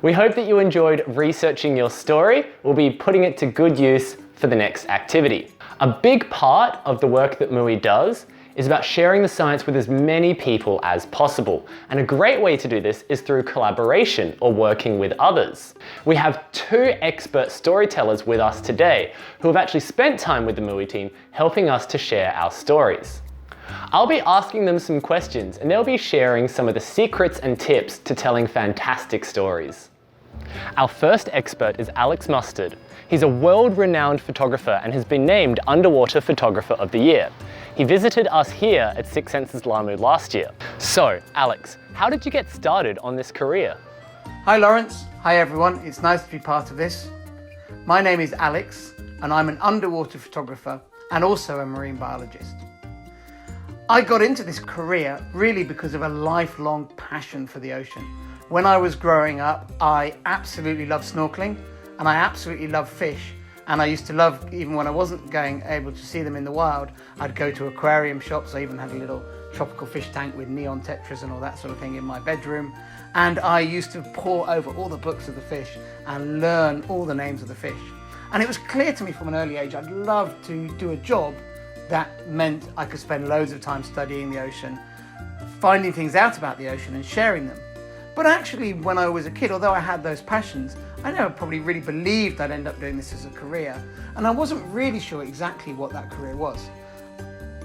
We hope that you enjoyed researching your story. We'll be putting it to good use for the next activity. A big part of the work that MUI does is about sharing the science with as many people as possible. And a great way to do this is through collaboration or working with others. We have 2 expert storytellers with us today who have actually spent time with the MUI team helping us to share our stories. I'll be asking them some questions and they'll be sharing some of the secrets and tips to telling fantastic stories. Our first expert is Alex Mustard. He's a world-renowned photographer and has been named Underwater Photographer of the Year. He visited us here at Six Senses Lamu last year. So, Alex, how did you get started on this career? Hi Lawrence, hi everyone, it's nice to be part of this. My name is Alex and I'm an underwater photographer and also a marine biologist. I got into this career really because of a lifelong passion for the ocean. When I was growing up, I absolutely loved snorkeling and I absolutely loved fish. And I used to love, even when I wasn't able to see them in the wild, I'd go to aquarium shops. I even had a little tropical fish tank with neon tetras and all that sort of thing in my bedroom. And I used to pore over all the books of the fish and learn all the names of the fish. And it was clear to me from an early age I'd love to do a job that meant I could spend loads of time studying the ocean, finding things out about the ocean and sharing them. But actually, when I was a kid, although I had those passions, I never probably really believed I'd end up doing this as a career. And I wasn't really sure exactly what that career was.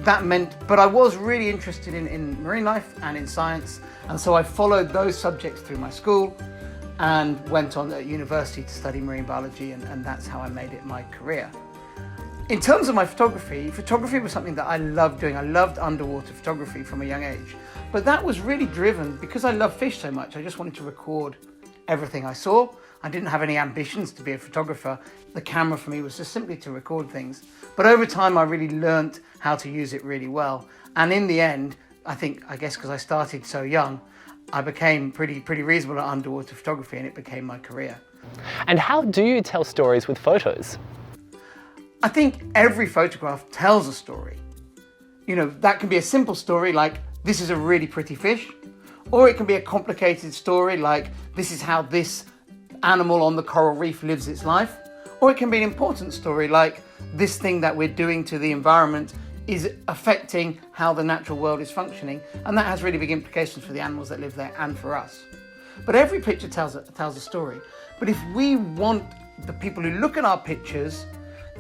But I was really interested in marine life and in science. And so I followed those subjects through my school and went on at university to study marine biology. And that's how I made it my career. In terms of my photography was something that I loved doing. I loved underwater photography from a young age. But that was really driven because I love fish so much. I just wanted to record everything I saw. I didn't have any ambitions to be a photographer. The camera for me was just simply to record things. But over time, I really learnt how to use it really well. And in the end, I guess because I started so young, I became pretty reasonable at underwater photography and it became my career. And how do you tell stories with photos? I think every photograph tells a story. You know, that can be a simple story like, this is a really pretty fish, or it can be a complicated story like, this is how this animal on the coral reef lives its life, or it can be an important story like, this thing that we're doing to the environment is affecting how the natural world is functioning, and that has really big implications for the animals that live there and for us. But every picture tells a story. But if we want the people who look at our pictures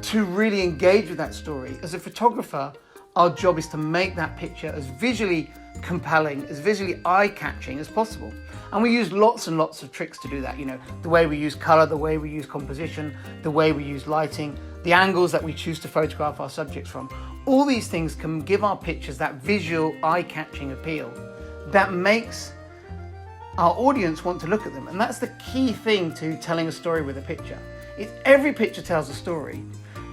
to really engage with that story, as a photographer, our job is to make that picture as visually compelling, as visually eye-catching as possible. And we use lots and lots of tricks to do that. You know, the way we use color, the way we use composition, the way we use lighting, the angles that we choose to photograph our subjects from. All these things can give our pictures that visual, eye-catching appeal that makes our audience want to look at them. And that's the key thing to telling a story with a picture. Every picture tells a story,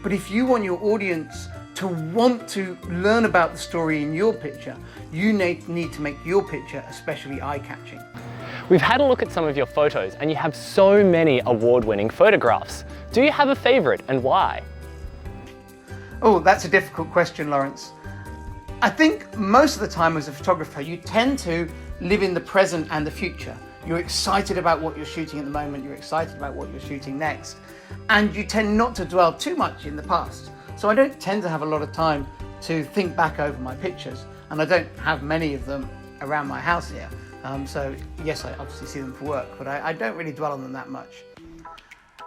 but if you want your audience to want to learn about the story in your picture, you need to make your picture especially eye-catching. We've had a look at some of your photos and you have so many award-winning photographs. Do you have a favorite and why? Oh, that's a difficult question, Lawrence. I think most of the time as a photographer, you tend to live in the present and the future. You're excited about what you're shooting at the moment, you're excited about what you're shooting next, and you tend not to dwell too much in the past. So I don't tend to have a lot of time to think back over my pictures, and I don't have many of them around my house here. So yes, I obviously see them for work, but I don't really dwell on them that much.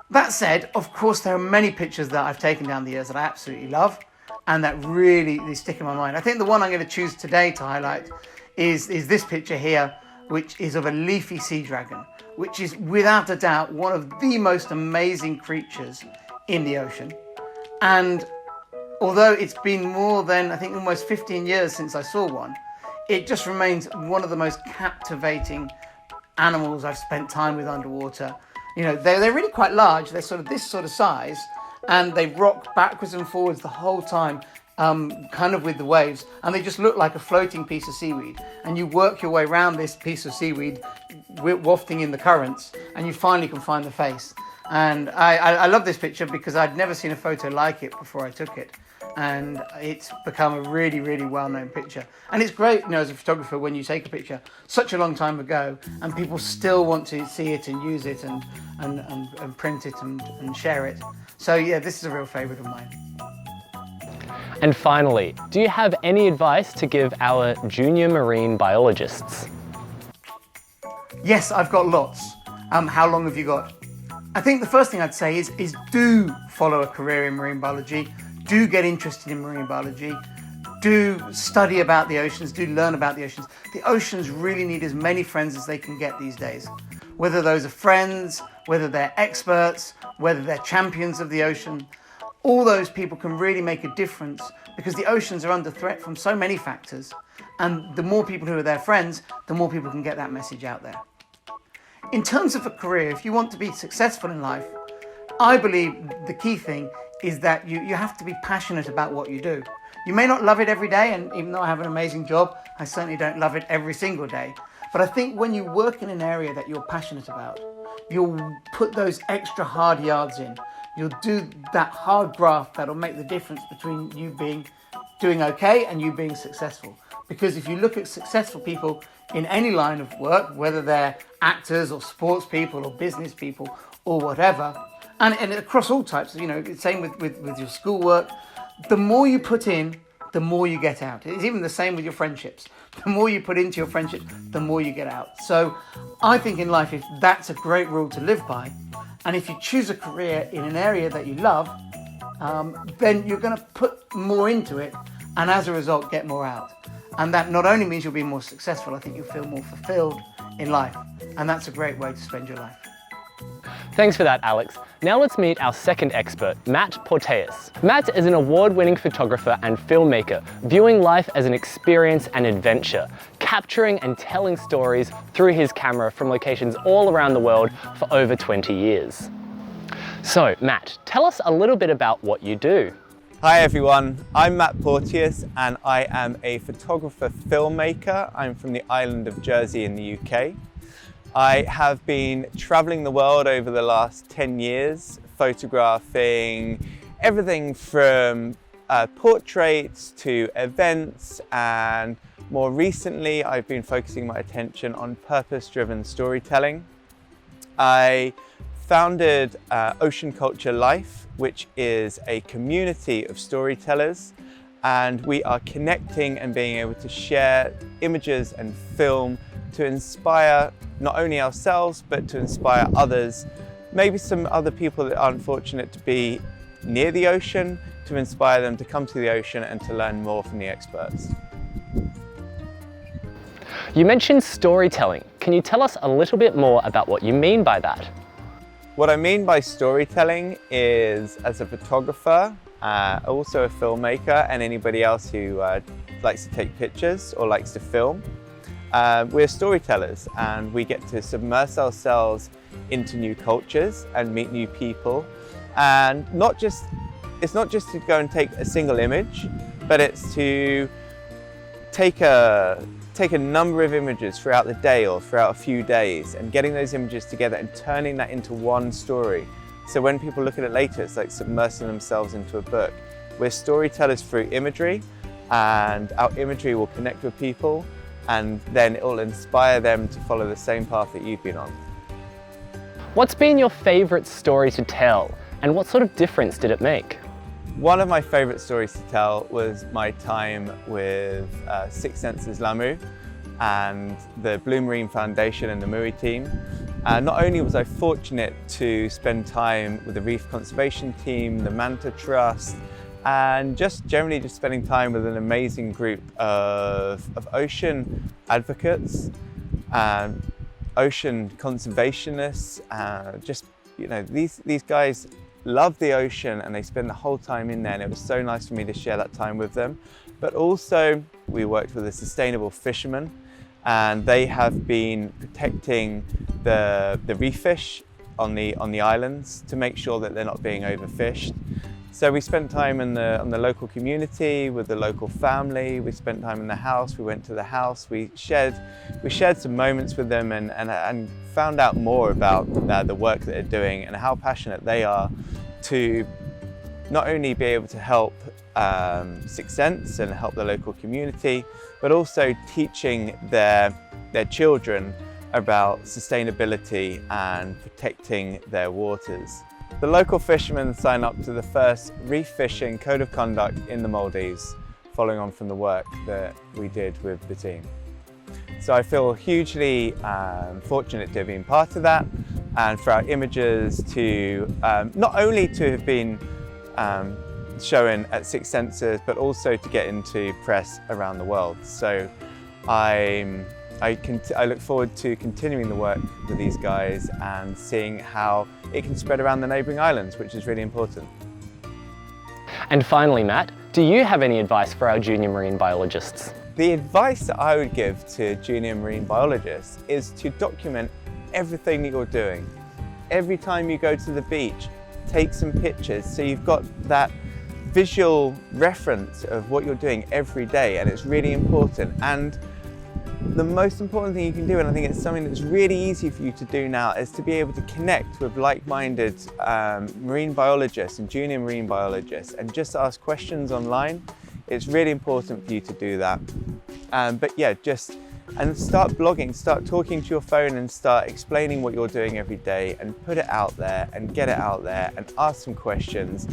That said, of course, there are many pictures that I've taken down the years that I absolutely love and that really stick in my mind. I think the one I'm going to choose today to highlight is this picture here, which is of a Leafy Sea Dragon, which is without a doubt one of the most amazing creatures in the ocean. And although it's been more than, I think, almost 15 years since I saw one, it just remains one of the most captivating animals I've spent time with underwater. You know, they're really quite large. They're sort of this sort of size, and they rock backwards and forwards the whole time, kind of with the waves, and they just look like a floating piece of seaweed. And you work your way around this piece of seaweed, wafting in the currents, and you finally can find the face. And I love this picture because I'd never seen a photo like it before I took it. and it's become a really, really well-known picture. And it's great, as a photographer, when you take a picture such a long time ago and people still want to see it and use it and print it and share it. So yeah, this is a real favourite of mine. And finally, do you have any advice to give our junior marine biologists? Yes, I've got lots. How long have you got? I think the first thing I'd say is do follow a career in marine biology. Do get interested in marine biology. Do study about the oceans. Do learn about the oceans. The oceans really need as many friends as they can get these days. Whether those are friends, whether they're experts, whether they're champions of the ocean, all those people can really make a difference because the oceans are under threat from so many factors. And the more people who are their friends, the more people can get that message out there. In terms of a career, if you want to be successful in life, I believe the key thing is that you have to be passionate about what you do. You may not love it every day, and even though I have an amazing job, I certainly don't love it every single day. But I think when you work in an area that you're passionate about, you'll put those extra hard yards in. You'll do that hard graft that'll make the difference between you doing okay and you being successful. Because if you look at successful people in any line of work, whether they're actors or sports people or business people or whatever, and across all types, same with your schoolwork, the more you put in, the more you get out. It's even the same with your friendships. The more you put into your friendship, the more you get out. So I think in life, if that's a great rule to live by, and if you choose a career in an area that you love, then you're going to put more into it and as a result get more out. And that not only means you'll be more successful, I think you'll feel more fulfilled in life. And that's a great way to spend your life. Thanks for that, Alex. Now let's meet our second expert, Matt Porteaus. Matt is an award-winning photographer and filmmaker, viewing life as an experience and adventure, capturing and telling stories through his camera from locations all around the world for over 20 years. So, Matt, tell us a little bit about what you do. Hi everyone, I'm Matt Porteaus and I am a photographer filmmaker. I'm from the island of Jersey in the UK. I have been traveling the world over the last 10 years, photographing everything from portraits to events, and more recently I've been focusing my attention on purpose-driven storytelling. I founded Ocean Culture Life, which is a community of storytellers, and we are connecting and being able to share images and film to inspire not only ourselves but to inspire others, maybe some other people that aren't fortunate to be near the ocean, to inspire them to come to the ocean and to learn more from the experts. You mentioned storytelling. Can you tell us a little bit more about what you mean by that? What I mean by storytelling is, as a photographer, also a filmmaker, and anybody else who likes to take pictures or likes to film, we're storytellers and we get to submerge ourselves into new cultures and meet new people. And it's not just to go and take a single image, but it's to take a number of images throughout the day or throughout a few days and getting those images together and turning that into one story. So when people look at it later, it's like submersing themselves into a book. We're storytellers through imagery, and our imagery will connect with people, and then it will inspire them to follow the same path that you've been on. What's been your favourite story to tell, and what sort of difference did it make? One of my favourite stories to tell was my time with Six Senses Lamu and the Blue Marine Foundation and the MUI team. Not only was I fortunate to spend time with the Reef Conservation team, the Manta Trust, and just generally just spending time with an amazing group of ocean advocates, ocean conservationists, these guys love the ocean and they spend the whole time in there, and it was so nice for me to share that time with them. But also we worked with a sustainable fisherman, and they have been protecting the reef fish on the islands to make sure that they're not being overfished. So we spent time in the local community with the local family. We spent time in the house. We went to the house. We shared some moments with them and found out more about the work that they're doing and how passionate they are to not only be able to help Sixth Sense and help the local community, but also teaching their children about sustainability and protecting their waters. The local fishermen sign up to the first reef fishing code of conduct in the Maldives, following on from the work that we did with the team. So I feel hugely fortunate to have been part of that, and for our images to not only to have been shown at Sixth Senses, but also to get into press around the world. So I look forward to continuing the work with these guys and seeing how it can spread around the neighbouring islands, which is really important. And finally, Matt, do you have any advice for our junior marine biologists? The advice that I would give to junior marine biologists is to document everything that you're doing. Every time you go to the beach, take some pictures so you've got that visual reference of what you're doing every day, and it's really important. And the most important thing you can do, and I think it's something that's really easy for you to do now, is to be able to connect with like-minded marine biologists and junior marine biologists and just ask questions online. It's really important for you to do that. But yeah, and start blogging, start talking to your phone and start explaining what you're doing every day, and put it out there and get it out there and ask some questions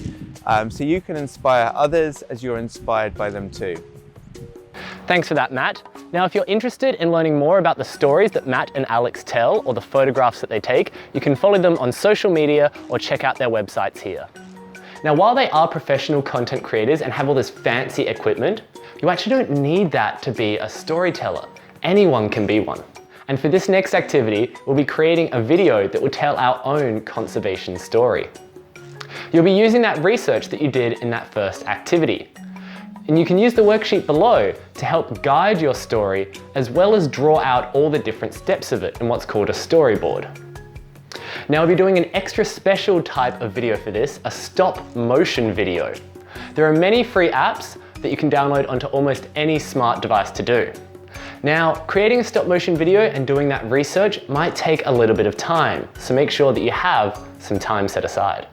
so you can inspire others as you're inspired by them too. Thanks for that, Matt. Now, if you're interested in learning more about the stories that Matt and Alex tell or the photographs that they take, you can follow them on social media or check out their websites here. Now, while they are professional content creators and have all this fancy equipment, you actually don't need that to be a storyteller. Anyone can be one. And for this next activity, we'll be creating a video that will tell our own conservation story. You'll be using that research that you did in that first activity. And you can use the worksheet below to help guide your story, as well as draw out all the different steps of it in what's called a storyboard. Now, we'll be doing an extra special type of video for this, a stop motion video. There are many free apps that you can download onto almost any smart device to do. Now, creating a stop motion video and doing that research might take a little bit of time, so make sure that you have some time set aside.